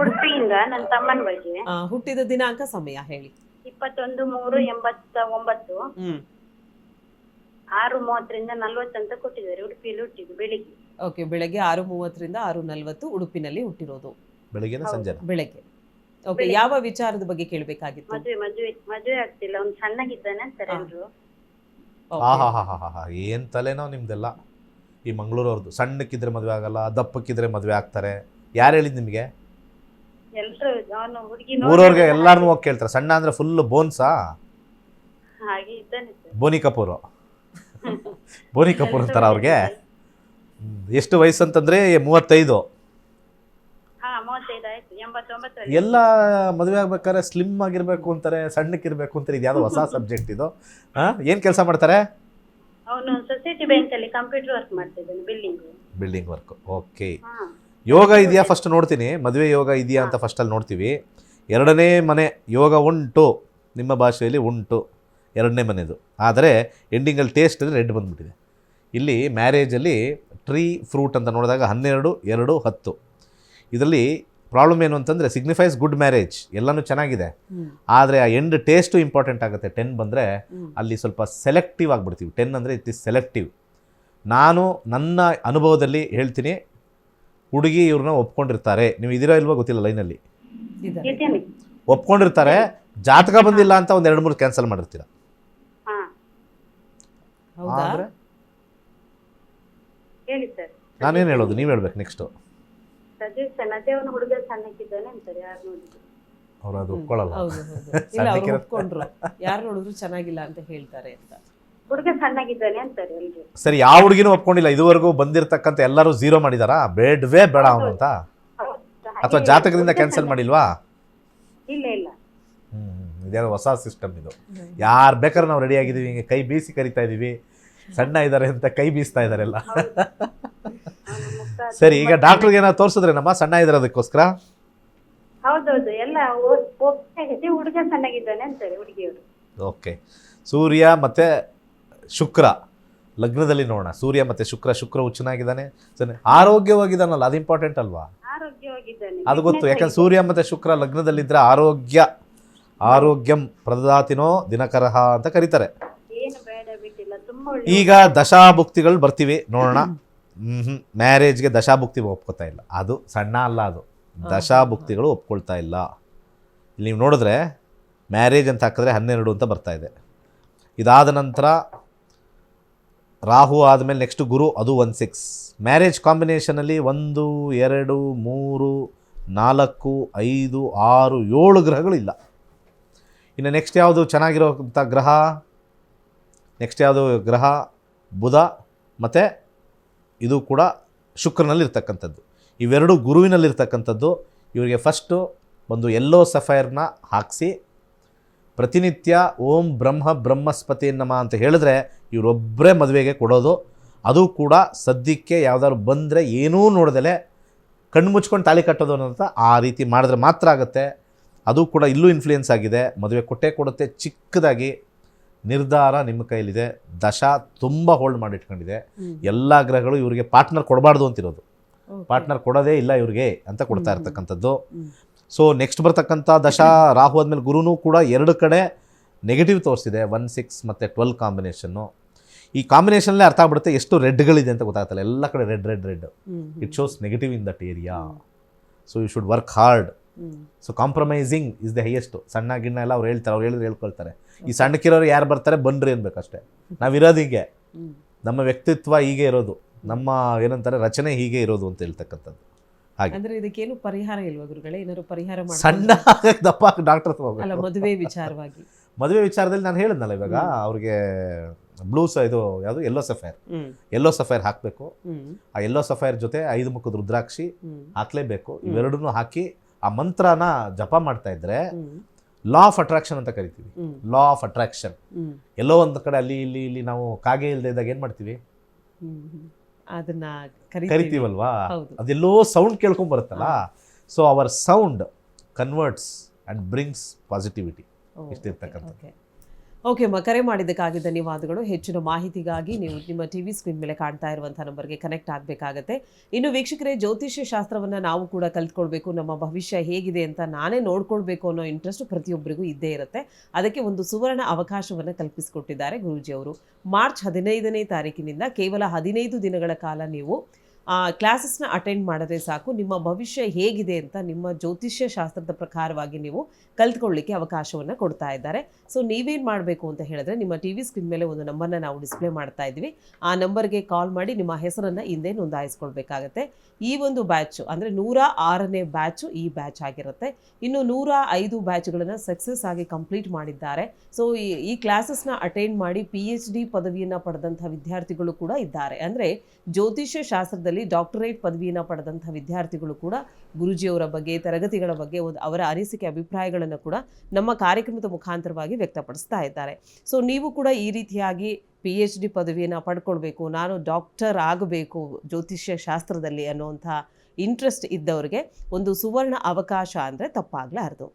ಉಡುಪಿಯಿಂದ ನನ್ನ ತಮ್ಮನ ಬಗ್ಗೆ. ಹುಟ್ಟಿದ ದಿನಾಂಕ, ಸಮಯ ಹೇಳಿ. 21/3/89. 6:30ರಿಂದ 40 ಅಂತ ಕೊಟ್ಟಿದ್ದಾರೆ. ಉಡುಪಿಯಲ್ಲಿ ಹುಟ್ಟಿದ್ದು ಬೆಳಿಗ್ಗೆ. ಓಕೆ, ಬೆಳಗ್ಗೆ 6:30ರಿಂದ 6:40 ಉಡುಪಿನಲ್ಲಿ ಹುಟ್ಟಿರೋದು. ಬೆಳಗ್ಗೆ ಸಂಜೆ? ಬೆಳಗ್ಗೆ. ಓಕೆ, ಯಾವ ವಿಚಾರದ ಬಗ್ಗೆ ಕೇಳಬೇಕಾಗಿತ್ತು? ಮದುವೆ ಆಗ್ತಿಲ್ಲ, ಒಂದು ಸಣ್ಣಗಿದ್ದಾನೆ ಅಂತಾರೆ ಎಲ್ರು. ಏನ್ ತಲೆನೋ ನಿಮ್ದೆಲ್ಲ. ಈ ಮಂಗಳೂರವ್ರದ್ದು ಸಣ್ಣಕ್ಕಿದ್ರೆ ಮದುವೆ ಆಗಲ್ಲ, ದಪ್ಪಕ್ಕಿದ್ರೆ ಮದುವೆ ಆಗ್ತಾರೆ. ಯಾರು ಹೇಳಿದ್ ನಿಮಗೆ? ಎಲ್ರು ಅವನು ಹುಡುಗಿ ಊರವ್ರಿಗೆ ಎಲ್ಲಾರನ್ನೂ ಹೋಗಿ ಕೇಳ್ತಾರೆ. ಸಣ್ಣ ಅಂದ್ರೆ ಫುಲ್ ಬೋನ್ಸಾ? ಹಾಗೆ ಇದ್ದಾನೆ ಸರ್. ಬೋನಿ ಕಪೂರ್ ಅಂತಾರ ಅವ್ರಿಗೆ. ಎಷ್ಟು ವಯಸ್ಸು ಅಂತಂದ್ರೆ 35? 35 ಆಯ್ತು. 99 ಎಲ್ಲ ಮದುವೆ ಆಗ್ಬೇಕಾದ್ರೆ ಸ್ಲಿಮ್ ಆಗಿರ್ಬೇಕು ಅಂತಾರೆ, ಸಣ್ಣಕ್ಕಿರ್ಬೇಕು ಅಂತಾರೆ. ಇದು ಯಾವ್ದೋ ಹೊಸ ಸಬ್ಜೆಕ್ಟ್ ಇದು. ಏನು ಕೆಲಸ ಮಾಡ್ತಾರೆ? ಅವನು ಸೊಸೈಟಿ ಬ್ಯಾಂಕ್ ಅಲ್ಲಿ ಕಂಪ್ಯೂಟರ್ ವರ್ಕ್ ಮಾಡ್ತಿದ್ದಾನೆ, ಬಿಲ್ಡಿಂಗ್ ವರ್ಕ್. ಓಕೆ. ಯೋಗ ಇದೆಯಾ ಫಸ್ಟ್ ನೋಡ್ತೀನಿ. ಮದುವೆ ಯೋಗ ಇದೆಯಾ ಅಂತ ಫಸ್ಟಲ್ಲಿ ನೋಡ್ತೀವಿ. ಎರಡನೇ ಮನೆ ಯೋಗ ಉಂಟು, ನಿಮ್ಮ ಭಾಷೆಯಲ್ಲಿ ಉಂಟು, ಎರಡನೇ ಮನೆದು. ಆದರೆ ಎಂಡಿಂಗಲ್ಲಿ ಟೇಸ್ಟ್ ಅಂದರೆ ರೆಡ್ ಬಂದುಬಿಟ್ಟಿದೆ. ಇಲ್ಲಿ ಮ್ಯಾರೇಜಲ್ಲಿ ಟ್ರೀ ಫ್ರೂಟ್ ಅಂತ ನೋಡಿದಾಗ 12, 2, 10. ಇದರಲ್ಲಿ ಪ್ರಾಬ್ಲಮ್ ಏನು ಅಂತಂದರೆ ಸಿಗ್ನಿಫೈಸ್ ಗುಡ್ ಮ್ಯಾರೇಜ್, ಎಲ್ಲನೂ ಚೆನ್ನಾಗಿದೆ. ಆದರೆ ಆ ಎಂಡ್ ಟೇಸ್ಟು ಇಂಪಾರ್ಟೆಂಟ್ ಆಗುತ್ತೆ. 10 ಬಂದರೆ ಅಲ್ಲಿ ಸ್ವಲ್ಪ ಸೆಲೆಕ್ಟಿವ್ ಆಗಿಬಿಡ್ತೀವಿ. 10 ಅಂದರೆ ಇಟ್ ಇಸ್ ಸೆಲೆಕ್ಟಿವ್. ನಾನು ನನ್ನ ಅನುಭವದಲ್ಲಿ ಹೇಳ್ತೀನಿ, ಹುಡುಗಿ ಇವ್ರನ್ನ ಒಪ್ಕೊಂಡಿರ್ತಾರೆ. ನೀವು ಇದೀರೋ ಇಲ್ವೋ ಗೊತ್ತಿಲ್ಲ, ಲೈನಲ್ಲಿ ಇದ್ದೇನೆ. ಒಪ್ಕೊಂಡಿರ್ತಾರೆ. ಜಾತಕ ಬಂದಿಲ್ಲ ಅಂತ ಒಂದು 2-3 ಕ್ಯಾನ್ಸಲ್ ಮಾಡಿರ್ತೀರ. ಹಾ ಹೌದಾ? ಆದರೆ ಹೇಳಿ ಸರ್. ನಾನೇನು ಹೇಳೋದು, ನೀವು ಹೇಳ್ಬೇಕು ನೆಕ್ಸ್ಟು. ಸಜೆಷನ್ ಅದೇ ಅವನು ಹುಡುಗ ಸಣ್ಣಕ್ಕಿದ್ದಾನೆ ಅಂತಾರೆ, ಯಾರು ನೋಡಿದ್ರು. ಅವ್ರು ಅದು ಒಪ್ಕೊಳ್ಳಲ್ಲ. ಹೌದು ಇಲ್ಲ, ಅವ್ರು ಒಪ್ಕೊಂಡ್ರು, ಯಾರು ನೋಡಿದ್ರು ಚೆನ್ನಾಗಿಲ್ಲ ಅಂತ ಹೇಳ್ತಾರೆ ಅಂತ. ಹುಡುಗ ಸಣ್ಣಗಿದ್ದಾನೆ ಅಂತಾರೆ ಎಲ್ರು. ಸರಿ, ಯಾವ ಹುಡುಗಿನೂ ಒಪ್ಕೊಂಡಿಲ್ಲ ಇದುವರೆಗೂ ಬಂದಿರತಕ್ಕಂಥ ಎಲ್ಲರೂ ಝೀರೋ ಮಾಡಿದಾರಾ? ಬೇಡವೇ ಬೇಡ ಅವನು ಅಂತ? ಅಥವಾ ಜಾತಕದಿಂದ ಕ್ಯಾನ್ಸಲ್ ಮಾಡಿಲ್ವಾ? ಇಲ್ಲ ಇಲ್ಲ. ಇದ್ಯಾವ ಹೊಸ ಸಿಸ್ಟಮ್ ಇದು. ಯಾರು ಬೇಕಾದ್ರೂ ನಾವು ರೆಡಿ ಆಗಿದ್ದೀವಿ, ಹಿಂಗೆ ಕೈ ಬೀಸಿ ಕರಿತಾ ಇದ್ದೀವಿ. ಸಣ್ಣ ಇದ್ದಾರೆ ಅಂತ ಕೈ ಬೀಸ್ತಾ ಇದ್ದಾರೆಲ್ಲ. ಸರಿ, ಈಗ ಡಾಕ್ಟ್ರಿಗೆ ಏನಾದ್ರು ತೋರಿಸಿದ್ರೆ ನಮ್ಮ ಸಣ್ಣ ಇದ್ದಾರೆ ಅದಕ್ಕೋಸ್ಕರ? ಹೌದೌದು, ಎಲ್ಲ ಒಪ್ಪಾಗಿದೆ. ಹುಡುಗ ಸಣ್ಣಗಿದ್ದಾನೆ ಅಂತಾರೆ ಹುಡುಗಿಯವರು. ಓಕೆ. ಸೂರ್ಯ ಮತ್ತು ಶುಕ್ರ ಲಗ್ನದಲ್ಲಿ ನೋಡೋಣ. ಸೂರ್ಯ ಮತ್ತು ಶುಕ್ರ ಹುಚ್ಚನಾಗಿದ್ದಾನೆ, ಸರಿ, ಆರೋಗ್ಯವಾಗಿದ್ದಾನಲ್ಲ, ಅದು ಇಂಪಾರ್ಟೆಂಟ್ ಅಲ್ವಾ? ಆರೋಗ್ಯವಾಗಿದ್ದಾನೆ, ಅದು ಗೊತ್ತು. ಯಾಕಂದ್ರೆ ಸೂರ್ಯ ಮತ್ತು ಶುಕ್ರ ಲಗ್ನದಲ್ಲಿದ್ದರೆ ಆರೋಗ್ಯಂ ಪ್ರದಾತಿನೋ ದಿನಕರಹ ಅಂತ ಕರೀತಾರೆ. ಏನು ಬೇಡ ಬಿಟ್ಟಿಲ್ಲ, ತುಂಬಾ ಒಳ್ಳೆ. ಈಗ ದಶಾಭುಕ್ತಿಗಳು ಬರ್ತೀವಿ ನೋಡೋಣ. ಮ್ಯಾರೇಜ್ಗೆ ದಶಾಭುಕ್ತಿ ಒಪ್ಕೊತಾ ಇಲ್ಲ, ಅದು ಸಣ್ಣ ಅಲ್ಲ, ಅದು ದಶಾಭುಕ್ತಿಗಳು ಒಪ್ಕೊಳ್ತಾ ಇಲ್ಲ. ಇಲ್ಲಿ ನೀವು ನೋಡಿದ್ರೆ ಮ್ಯಾರೇಜ್ ಅಂತ ಹಾಕಿದ್ರೆ 12 ಅಂತ ಬರ್ತಾ ಇದೆ. ಇದಾದ ನಂತರ ರಾಹು ಆದಮೇಲೆ ನೆಕ್ಸ್ಟ್ ಗುರು, ಅದು 1-6. ಮ್ಯಾರೇಜ್ ಕಾಂಬಿನೇಷನಲ್ಲಿ 1, 2, 3, 4, 5, 6, 7 ಗ್ರಹಗಳಿಲ್ಲ. ಇನ್ನು ನೆಕ್ಸ್ಟ್ ಯಾವುದು ಚೆನ್ನಾಗಿರೋಂಥ ಗ್ರಹ? ನೆಕ್ಸ್ಟ್ ಯಾವುದು ಗ್ರಹ? ಬುಧ ಮತ್ತು ಇದು ಕೂಡ ಶುಕ್ರನಲ್ಲಿರ್ತಕ್ಕಂಥದ್ದು. ಇವೆರಡು ಗುರುವಿನಲ್ಲಿರ್ತಕ್ಕಂಥದ್ದು. ಇವರಿಗೆ ಫಸ್ಟು ಒಂದು ಯೆಲ್ಲೋ ಸಫೈರ್ನ ಹಾಕಿಸಿ ಪ್ರತಿನಿತ್ಯ ಓಂ ಬ್ರಹ್ಮಸ್ಪತಿ ನಮ ಅಂತ ಹೇಳಿದ್ರೆ ಇವರೊಬ್ಬರೇ ಮದುವೆಗೆ ಕೊಡೋದು. ಅದು ಕೂಡ ಸದ್ಯಕ್ಕೆ ಯಾವ್ದಾದ್ರು ಬಂದರೆ ಏನೂ ನೋಡ್ದಲೆ ಕಣ್ಣು ಮುಚ್ಕೊಂಡು ತಾಳಿ ಕಟ್ಟೋದು ಅನ್ನೋಂಥ ಆ ರೀತಿ ಮಾಡಿದ್ರೆ ಮಾತ್ರ ಆಗುತ್ತೆ. ಅದು ಕೂಡ ಇಲ್ಲೂ ಇನ್ಫ್ಲೂಯೆನ್ಸ್ ಆಗಿದೆ. ಮದುವೆ ಕೊಡುತ್ತೆ. ಚಿಕ್ಕದಾಗಿ ನಿರ್ಧಾರ ನಿಮ್ಮ ಕೈಲಿದೆ. ದಶಾ ತುಂಬ ಹೋಲ್ಡ್ ಮಾಡಿಟ್ಕೊಂಡಿದೆ. ಎಲ್ಲ ಗ್ರಹಗಳು ಇವರಿಗೆ ಪಾರ್ಟ್ನರ್ ಕೊಡಬಾರ್ದು ಅಂತಿರೋದು. ಪಾರ್ಟ್ನರ್ ಕೊಡೋದೇ ಇಲ್ಲ ಇವ್ರಿಗೆ ಅಂತ ಕೊಡ್ತಾ ಇರ್ತಕ್ಕಂಥದ್ದು. ಸೊ ನೆಕ್ಸ್ಟ್ ಬರ್ತಕ್ಕಂಥ ದಶಾ ರಾಹು ಆದಮೇಲೆ ಗುರುನೂ ಕೂಡ 2 ಕಡೆ ನೆಗೆಟಿವ್ ತೋರಿಸಿದೆ. 1, 6 ಮತ್ತು 12 ಕಾಂಬಿನೇಷನ್ನು. ಈ ಕಾಂಬಿನೇಷನ್ಲೇ ಅರ್ಥ ಆಗ್ಬಿಡುತ್ತೆ ಎಷ್ಟು ರೆಡ್ಗಳಿದೆ ಅಂತ ಗೊತ್ತಾಗ್ತಲ್ಲ. ಎಲ್ಲ ಕಡೆ red. It shows negative in that area. So you should work hard. So compromising is the highest. ಸಣ್ಣ ಗಿಣ್ಣ ಎಲ್ಲ ಅವ್ರು ಹೇಳ್ತಾರೆ, ಅವ್ರು ಹೇಳಿದ್ರೆ ಹೇಳ್ಕೊಳ್ತಾರೆ. ಈ ಸಣ್ಣಕ್ಕಿರೋರು ಯಾರು ಬರ್ತಾರೆ ಬನ್ರಿ ಅನ್ಬೇಕಷ್ಟೇ. ನಾವಿರೋದು ಹೀಗೆ, ನಮ್ಮ ವ್ಯಕ್ತಿತ್ವ ಹೀಗೆ ಇರೋದು, ನಮ್ಮ ಏನಂತಾರೆ ರಚನೆ ಹೀಗೆ ಇರೋದು ಅಂತ ಹೇಳ್ತಕ್ಕಂಥದ್ದು. ಹಾಗೆ ಅಂದ್ರೆ ಇದಕ್ಕೇನು ಪರಿಹಾರ ಇಲ್ವಾ ಗುರುಗಳೇ? ಏನಾದ್ರು ಪರಿಹಾರ ಮಾಡಿ ಸಣ್ಣ ದಪ್ಪ ಡಾಕ್ಟರ್ ಅಲ್ಲ, ಮದುವೆ ವಿಚಾರವಾಗಿ. ಮದುವೆ ವಿಚಾರದಲ್ಲಿ ನಾನು ಹೇಳಿದ್ನಲ್ಲ ಇವಾಗ, ಅವ್ರಿಗೆ ಬ್ಲೂಸ್ ಇದು ಯಾವುದು ಯೆಲ್ಲೋ ಸಫೈರ್ ಹಾಕಬೇಕು. ಆ ಯೆಲ್ಲೋ ಸಫೈರ್ ಜೊತೆ 5 ಮುಖದ ರುದ್ರಾಕ್ಷಿ ಹಾಕ್ಲೇಬೇಕು. ಇವೆರಡನ್ನೂ ಹಾಕಿ ಆ ಮಂತ್ರನ ಜಪ ಮಾಡ್ತಾ ಇದ್ರೆ ಲಾ ಆಫ್ ಅಟ್ರಾಕ್ಷನ್ ಅಂತ ಕರಿತೀವಿ. ಲಾ ಆಫ್ ಅಟ್ರಾಕ್ಷನ್ ಎಲ್ಲೋ ಒಂದು ಕಡೆ ಅಲ್ಲಿ ಇಲ್ಲಿ ನಾವು ಕಾಗೆ ಇಲ್ಲದೆ ಇದ್ದಾಗ ಏನ್ ಮಾಡ್ತೀವಿ? ಅದನ್ನ ಕರಿತೀವಲ್ವಾ? ಅದೆಲ್ಲೋ ಸೌಂಡ್ ಕೇಳ್ಕೊಂಡ್ ಬರುತ್ತಲ್ಲ. So our sound converts and brings positivity. ಇಷ್ಟಿರ್ತಕ್ಕಂಥದ್ದು. ಓಕೆ ಕರೆ ಮಾಡಿದ್ದಕ್ಕಾಗಿ ಧನ್ಯವಾದಗಳು. ಹೆಚ್ಚಿನ ಮಾಹಿತಿಗಾಗಿ ನೀವು ನಿಮ್ಮ ಟಿವಿ ಸ್ಕ್ರೀನ್ ಮೇಲೆ ಕಾಣ್ತಾ ಇರುವಂಥ ನಂಬರ್ಗೆ ಕನೆಕ್ಟ್ ಆಗಬೇಕಾಗತ್ತೆ. ಇನ್ನು ವೀಕ್ಷಕರೇ, ಜ್ಯೋತಿಷ್ಯ ಶಾಸ್ತ್ರವನ್ನು ನಾವು ಕೂಡ ಕಲ್ತ್ಕೊಳ್ಬೇಕು, ನಮ್ಮ ಭವಿಷ್ಯ ಹೇಗಿದೆ ಅಂತ ನಾನೇ ನೋಡ್ಕೊಳ್ಬೇಕು ಅನ್ನೋ ಇಂಟ್ರೆಸ್ಟ್ ಪ್ರತಿಯೊಬ್ಬರಿಗೂ ಇದ್ದೇ ಇರುತ್ತೆ. ಅದಕ್ಕೆ ಒಂದು ಸುವರ್ಣ ಅವಕಾಶವನ್ನು ಕಲ್ಪಿಸಿಕೊಟ್ಟಿದ್ದಾರೆ ಗುರೂಜಿಯವರು. ಮಾರ್ಚ್ 15ನೇ ತಾರೀಕಿನಿಂದ ಕೇವಲ 15 ದಿನಗಳ ಕಾಲ ನೀವು ಕ್ಲಾಸಸ್ನ ಅಟೆಂಡ್ ಮಾಡಿದ್ರೆ ಸಾಕು. ನಿಮ್ಮ ಭವಿಷ್ಯ ಹೇಗಿದೆ ಅಂತ ನಿಮ್ಮ ಜ್ಯೋತಿಷ್ಯ ಶಾಸ್ತ್ರದ ಪ್ರಕಾರವಾಗಿ ನೀವು ಕಲ್ತ್ಕೊಳ್ಳಿಕ್ಕೆ ಅವಕಾಶವನ್ನು ಕೊಡ್ತಾ ಇದ್ದಾರೆ. ಸೊ ನೀವೇನು ಮಾಡಬೇಕು ಅಂತ ಹೇಳಿದ್ರೆ, ನಿಮ್ಮ ಟಿವಿ ಸ್ಕ್ರೀನ್ ಮೇಲೆ ಒಂದು ನಂಬರ್ನ ನಾವು ಡಿಸ್ಪ್ಲೇ ಮಾಡ್ತಾ ಇದ್ವಿ. ಆ ನಂಬರ್ಗೆ ಕಾಲ್ ಮಾಡಿ ನಿಮ್ಮ ಹೆಸರನ್ನು ಹಿಂದೆ ನೋಂದಾಯಿಸ್ಕೊಳ್ಬೇಕಾಗತ್ತೆ. ಈ ಒಂದು ಬ್ಯಾಚು ಅಂದರೆ 106ನೇ ಬ್ಯಾಚು ಈ ಬ್ಯಾಚ್ ಆಗಿರುತ್ತೆ. ಇನ್ನು 105 ಬ್ಯಾಚ್ಗಳನ್ನು ಸಕ್ಸಸ್ ಆಗಿ ಕಂಪ್ಲೀಟ್ ಮಾಡಿದ್ದಾರೆ. ಸೊ ಈ ಕ್ಲಾಸಸ್ನ ಅಟೆಂಡ್ ಮಾಡಿ PhD ಪದವಿಯನ್ನು ಪಡೆದಂಥ ವಿದ್ಯಾರ್ಥಿಗಳು ಕೂಡ ಇದ್ದಾರೆ. ಅಂದರೆ ಜ್ಯೋತಿಷ್ಯ ಶಾಸ್ತ್ರದಲ್ಲಿ ಸಂದರ್ಭದಲ್ಲಿ ಡಾಕ್ಟರೇಟ್ ಪದವಿಯನ್ನು ಪಡೆದಂಥ ವಿದ್ಯಾರ್ಥಿಗಳು ಕೂಡ ಗುರೂಜಿಯವರ ಬಗ್ಗೆ, ತರಗತಿಗಳ ಬಗ್ಗೆ ಅವರ ಅನಿಸಿಕೆ ಅಭಿಪ್ರಾಯಗಳನ್ನು ಕೂಡ ನಮ್ಮ ಕಾರ್ಯಕ್ರಮದ ಮುಖಾಂತರವಾಗಿ ವ್ಯಕ್ತಪಡಿಸ್ತಾ ಇದ್ದಾರೆ. ಸೊ ನೀವು ಕೂಡ ಈ ರೀತಿಯಾಗಿ PhD ಪದವಿಯನ್ನು ಪಡ್ಕೊಳ್ಬೇಕು, ನಾನು ಡಾಕ್ಟರ್ ಆಗಬೇಕು ಜ್ಯೋತಿಷ್ಯ ಶಾಸ್ತ್ರದಲ್ಲಿ ಅನ್ನುವಂಥ ಇಂಟ್ರೆಸ್ಟ್ ಇದ್ದವರಿಗೆ ಒಂದು ಸುವರ್ಣ ಅವಕಾಶ ಅಂದರೆ ತಪ್ಪಾಗಲಾರದು.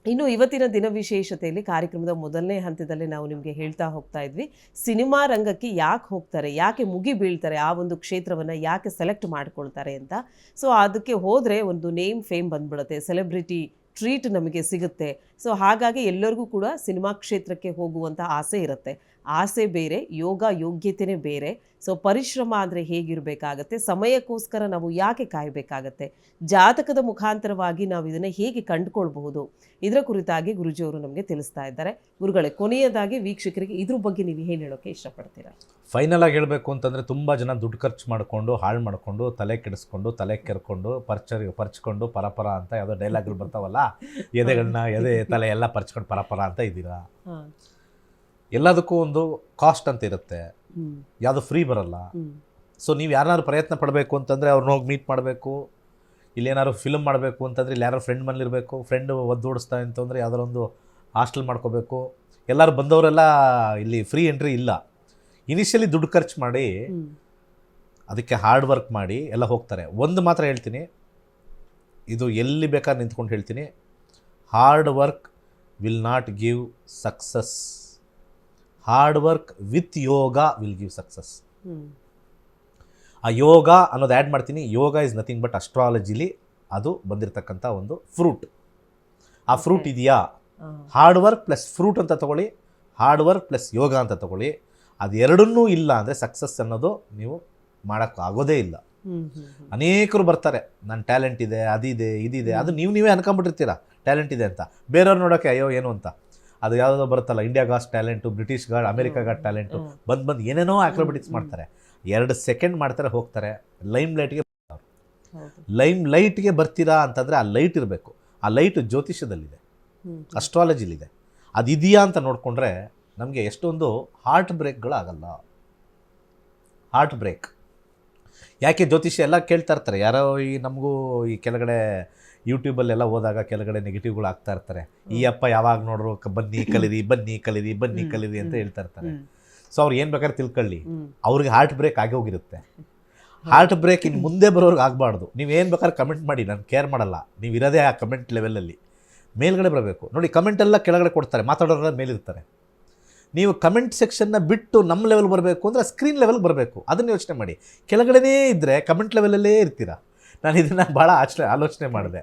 ಇನ್ನು ಇವತ್ತಿನ ದಿನ ವಿಶೇಷತೆಯಲ್ಲಿ ಕಾರ್ಯಕ್ರಮದ ಮೊದಲನೇ ಹಂತದಲ್ಲಿ ನಾವು ನಿಮಗೆ ಹೇಳ್ತಾ ಹೋಗ್ತಾ ಇದ್ವಿ, ಸಿನಿಮಾ ರಂಗಕ್ಕೆ ಯಾಕೆ ಹೋಗ್ತಾರೆ, ಯಾಕೆ ಮುಗಿ ಬೀಳ್ತಾರೆ, ಆ ಒಂದು ಕ್ಷೇತ್ರವನ್ನು ಯಾಕೆ ಸೆಲೆಕ್ಟ್ ಮಾಡ್ಕೊಳ್ತಾರೆ ಅಂತ. ಸೊ ಅದಕ್ಕೆ ಹೋದರೆ ಒಂದು ನೇಮ್ ಫೇಮ್ ಬಂದ್ಬಿಡುತ್ತೆ, ಸೆಲೆಬ್ರಿಟಿ ಟ್ರೀಟ್ ನಮಗೆ ಸಿಗುತ್ತೆ. ಸೊ ಹಾಗಾಗಿ ಎಲ್ಲರಿಗೂ ಕೂಡ ಸಿನಿಮಾ ಕ್ಷೇತ್ರಕ್ಕೆ ಹೋಗುವಂಥ ಆಸೆ ಇರುತ್ತೆ. ಆಸೆ ಬೇರೆ, ಯೋಗ್ಯತೆಯೇ ಬೇರೆ. ಸೊ ಪರಿಶ್ರಮ ಅಂದರೆ ಹೇಗಿರಬೇಕಾಗತ್ತೆ, ಸಮಯಕ್ಕೋಸ್ಕರ ನಾವು ಯಾಕೆ ಕಾಯಬೇಕಾಗತ್ತೆ, ಜಾತಕದ ಮುಖಾಂತರವಾಗಿ ನಾವು ಇದನ್ನು ಹೇಗೆ ಕಂಡುಕೊಳ್ಬಹುದು, ಇದರ ಕುರಿತಾಗಿ ಗುರೂಜಿಯವರು ನಮಗೆ ತಿಳಿಸ್ತಾ ಇದ್ದಾರೆ. ಗುರುಗಳೇ, ಕೊನೆಯದಾಗಿ ವೀಕ್ಷಕರಿಗೆ ಇದ್ರ ಬಗ್ಗೆ ನೀವು ಏನು ಹೇಳೋಕ್ಕೆ ಇಷ್ಟಪಡ್ತೀರಾ? ಫೈನಲ್ ಆಗಿ ಹೇಳಬೇಕು ಅಂತಂದರೆ ತುಂಬ ಜನ ದುಡ್ಡು ಖರ್ಚು ಮಾಡಿಕೊಂಡು, ಹಾಳು ಮಾಡಿಕೊಂಡು, ತಲೆ ಕೆಡಿಸ್ಕೊಂಡು, ತಲೆ ಕೆರ್ಕೊಂಡು, ಪರ್ಚ್ಕೊಂಡು ಪರಪರ ಅಂತ ಯಾವುದೋ ಡೈಲಾಗ್ಗಳು ಬರ್ತಾವಲ್ಲ, ಎದೆ ತಲೆ ಎಲ್ಲ ಪರ್ಚ್ಕೊಂಡು ಪರಪರ ಅಂತ ಇದ್ದೀರಾ. ಎಲ್ಲದಕ್ಕೂ ಒಂದು ಕಾಸ್ಟ್ ಅಂತ ಇರುತ್ತೆ, ಯಾವುದು ಫ್ರೀ ಬರಲ್ಲ. ಸೊ ನೀವು ಯಾರನ್ನಾರು ಪ್ರಯತ್ನ ಪಡಬೇಕು ಅಂತಂದರೆ ಅವ್ರನ್ನ ಹೋಗಿ ಮೀಟ್ ಮಾಡಬೇಕು. ಇಲ್ಲಿ ಏನಾದ್ರು ಫಿಲ್ಮ್ ಮಾಡಬೇಕು ಅಂತಂದರೆ ಇಲ್ಲಿ ಯಾರೋ ಫ್ರೆಂಡ್ ಮನೇಲಿರಬೇಕು, ಫ್ರೆಂಡ್ ಒದ್ದೋಡಿಸ್ತಾ ಅಂತಂದರೆ ಯಾವ್ದಾರು ಒಂದು ಹಾಸ್ಟೆಲ್ ಮಾಡ್ಕೋಬೇಕು. ಎಲ್ಲರೂ ಬಂದವರೆಲ್ಲ ಇಲ್ಲಿ ಫ್ರೀ ಎಂಟ್ರಿ ಇಲ್ಲ. ಇನಿಷಿಯಲಿ ದುಡ್ಡು ಖರ್ಚು ಮಾಡಿ ಅದಕ್ಕೆ ಹಾರ್ಡ್ ವರ್ಕ್ ಮಾಡಿ ಎಲ್ಲ ಹೋಗ್ತಾರೆ. ಒಂದು ಮಾತ್ರ ಹೇಳ್ತೀನಿ, ಇದು ಎಲ್ಲಿ ಬೇಕಾದ್ರೆ ನಿಂತ್ಕೊಂಡು ಹೇಳ್ತೀನಿ, hard work will not give success, hard work with yoga will give success. ಆ ಯೋಗ ಅನ್ನೋದು ಆ್ಯಡ್ ಮಾಡ್ತೀನಿ. ಯೋಗ ಇಸ್ ನಥಿಂಗ್ ಬಟ್ ಅಸ್ಟ್ರಾಲಜಿಲಿ ಅದು ಬಂದಿರತಕ್ಕಂಥ ಒಂದು ಫ್ರೂಟ್. ಆ ಫ್ರೂಟ್ ಇದೆಯಾ, ಹಾರ್ಡ್ ವರ್ಕ್ ಪ್ಲಸ್ ಫ್ರೂಟ್ ಅಂತ ತೊಗೊಳ್ಳಿ, ಹಾರ್ಡ್ ವರ್ಕ್ ಪ್ಲಸ್ ಯೋಗ ಅಂತ ತೊಗೊಳ್ಳಿ. ಅದು ಎರಡನ್ನೂ ಇಲ್ಲ ಅಂದರೆ ಸಕ್ಸಸ್ ಅನ್ನೋದು ನೀವು ಮಾಡೋಕ್ಕಾಗೋದೇ ಇಲ್ಲ. ಅನೇಕರು ಬರ್ತಾರೆ, ನನ್ನ ಟ್ಯಾಲೆಂಟ್ ಇದೆ, ಅದಿದೆ, ಇದಿದೆ, ಅದು ನೀವೇ ಅನ್ಕೊಂಬಿಟ್ಟಿರ್ತೀರ ಟ್ಯಾಲೆಂಟ್ ಇದೆ ಅಂತ. ಬೇರೆಯವ್ರು ನೋಡೋಕ್ಕೆ ಅಯ್ಯೋ ಏನು ಅಂತ. ಅದು ಯಾವುದೋ ಬರುತ್ತಲ್ಲ, India Gauss talent, British god, America god talent, ಬಂದು ಏನೇನೋ ಆಕ್ರೋಬೆಟಿಕ್ಸ್ ಮಾಡ್ತಾರೆ. 2 ಸೆಕೆಂಡ್ ಮಾಡ್ತಾರೆ, ಹೋಗ್ತಾರೆ. ಲೈಮ್ ಲೈಟ್ಗೆ ಬರ್ತೀರಾ ಅಂತಂದರೆ ಆ ಲೈಟ್ ಇರಬೇಕು. ಆ ಲೈಟು ಜ್ಯೋತಿಷ್ಯದಲ್ಲಿದೆ, ಅಸ್ಟ್ರಾಲಜಿಲಿದೆ. ಅದಿದೆಯಾ ಅಂತ ನೋಡಿಕೊಂಡ್ರೆ ನಮಗೆ ಎಷ್ಟೊಂದು ಹಾರ್ಟ್ ಬ್ರೇಕ್ಗಳಾಗಲ್ಲ. ಹಾರ್ಟ್ ಬ್ರೇಕ್ ಯಾಕೆ ಜ್ಯೋತಿಷ್ಯ ಎಲ್ಲ ಕೇಳ್ತಾ ಇರ್ತಾರೆ. ಯಾರೋ ನಮಗೂ ಈ ಕೆಳಗಡೆ ಯೂಟ್ಯೂಬಲ್ಲೆಲ್ಲ ಹೋದಾಗ ಕೆಳಗಡೆ ನೆಗೆಟಿವ್ಗಳು ಆಗ್ತಾ ಇರ್ತಾರೆ. ಈ ಅಪ್ಪ ಯಾವಾಗ ನೋಡ್ರು ಬನ್ನಿ ಕಲೀರಿ ಅಂತ ಹೇಳ್ತಾ ಇರ್ತಾರೆ. ಸೊ ಅವ್ರು ಏನು ಬೇಕಾದ್ರೆ ತಿಳ್ಕೊಳ್ಳಿ, ಅವ್ರಿಗೆ ಹಾರ್ಟ್ ಬ್ರೇಕ್ ಆಗಿ ಹೋಗಿರುತ್ತೆ. ಹಾರ್ಟ್ ಬ್ರೇಕ್ ಇನ್ನು ಮುಂದೆ ಬರೋರ್ಗೆ ಆಗಬಾರ್ದು. ನೀವೇನು ಬೇಕಾದ್ರೆ ಕಮೆಂಟ್ ಮಾಡಿ, ನಾನು ಕೇರ್ ಮಾಡಲ್ಲ. ನೀವು ಇರೋದೇ ಆ ಕಮೆಂಟ್ ಲೆವೆಲಲ್ಲಿ, ಮೇಲ್ಗಡೆ ಬರಬೇಕು. ನೋಡಿ, ಕಮೆಂಟೆಲ್ಲ ಕೆಳಗಡೆ ಕೊಡ್ತಾರೆ, ಮಾತಾಡೋರೆಲ್ಲ ಮೇಲಿರ್ತಾರೆ. ನೀವು ಕಮೆಂಟ್ ಸೆಕ್ಷನ್ನ ಬಿಟ್ಟು ನಮ್ಮ ಲೆವೆಲ್ ಬರಬೇಕು ಅಂದರೆ ಸ್ಕ್ರೀನ್ ಲೆವೆಲ್ ಬರಬೇಕು. ಅದನ್ನು ಯೋಚನೆ ಮಾಡಿ. ಕೆಳಗಡೆನೇ ಇದ್ದರೆ ಕಮೆಂಟ್ ಲೆವೆಲಲ್ಲೇ ಇರ್ತೀರ. ನಾನು ಇದನ್ನು ಭಾಳ ಆಲೋಚನೆ ಮಾಡಿದೆ.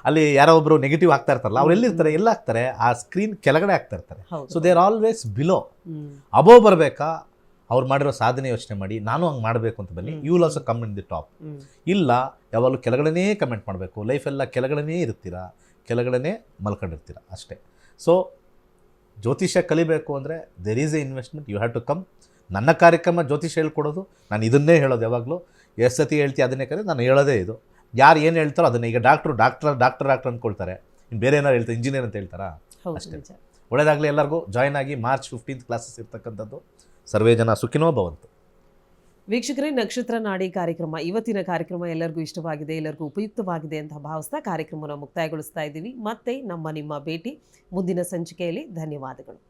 ಅಲ್ಲಿ ಯಾರೋ ಒಬ್ಬರು ನೆಗೆಟಿವ್ ಆಗ್ತಾ ಇರ್ತಾರಲ್ಲ, ಅವ್ರು ಎಲ್ಲಿರ್ತಾರೆ, ಎಲ್ಲ ಆಗ್ತಾರೆ, ಆ ಸ್ಕ್ರೀನ್ ಕೆಳಗಡೆ ಆಗ್ತಾ ಇರ್ತಾರೆ. So they are always below. Above ಬರಬೇಕಾ, ಅವ್ರು ಮಾಡಿರೋ ಸಾಧನೆ ಯೋಚನೆ ಮಾಡಿ, ನಾನು ಹಂಗೆ ಮಾಡಬೇಕು ಅಂತ ಬನ್ನಿ. You will also come in the top. ಇಲ್ಲ, ಯಾವಾಗಲೂ ಕೆಳಗಡೆನೇ ಕಮೆಂಟ್ ಮಾಡಬೇಕು, ಲೈಫೆಲ್ಲ ಕೆಳಗಡೆನೇ ಇರ್ತೀರಾ, ಕೆಳಗಡೆನೇ ಮಲ್ಕೊಂಡಿರ್ತೀರ ಅಷ್ಟೇ. ಸೊ ಜ್ಯೋತಿಷ್ಯ ಕಲಿಬೇಕು ಅಂದರೆ there is a investment, you have to come. ನನ್ನ ಕಾರ್ಯಕ್ರಮ ಜ್ಯೋತಿಷ್ಯ ಹೇಳ್ಕೊಡೋದು, ನಾನು ಇದನ್ನೇ ಹೇಳೋದು ಯಾವಾಗಲೂ. ಎಷ್ಟು ಸತಿ ಹೇಳ್ತೀವಿ ಅದನ್ನೇ ಕರೆ, ನಾನು ಹೇಳೋದೇ ಇದು. ಯಾರು ಏನು ಹೇಳ್ತಾರೋ ಅದನ್ನೇ. ಈಗ ಡಾಕ್ಟರ್ ಅಂದ್ಕೊಳ್ತಾರೆ, ಇನ್ನು ಬೇರೆ ಏನಾರು ಹೇಳ್ತಾರೆ, ಇಂಜಿನಿಯರ್ ಅಂತ ಹೇಳ್ತಾರಾ? ಅಷ್ಟೇ. ಒಳ್ಳೆಯದಾಗಲಿ ಎಲ್ಲರಿಗೂ. ಜಾಯ್ನ್ ಆಗಿ. ಮಾರ್ಚ್ 15th ಕ್ಲಾಸಸ್ ಇರ್ತಕ್ಕಂಥದ್ದು. ಸರ್ವೇ ಜನ ಸುಖಿನೋ ಭವಂತು. ವೀಕ್ಷಕರೇ, ನಕ್ಷತ್ರ ನಾಡಿ ಕಾರ್ಯಕ್ರಮ, ಇವತ್ತಿನ ಕಾರ್ಯಕ್ರಮ ಎಲ್ಲರಿಗೂ ಇಷ್ಟವಾಗಿದೆ, ಎಲ್ಲರಿಗೂ ಉಪಯುಕ್ತವಾಗಿದೆ ಅಂತ ಭಾವಿಸ್ತಾ ಕಾರ್ಯಕ್ರಮವನ್ನು ಮುಕ್ತಾಯಗೊಳಿಸ್ತಾ ಇದ್ದೀವಿ. ಮತ್ತೆ ನಿಮ್ಮ ಭೇಟಿ ಮುಂದಿನ ಸಂಚಿಕೆಯಲ್ಲಿ. ಧನ್ಯವಾದಗಳು.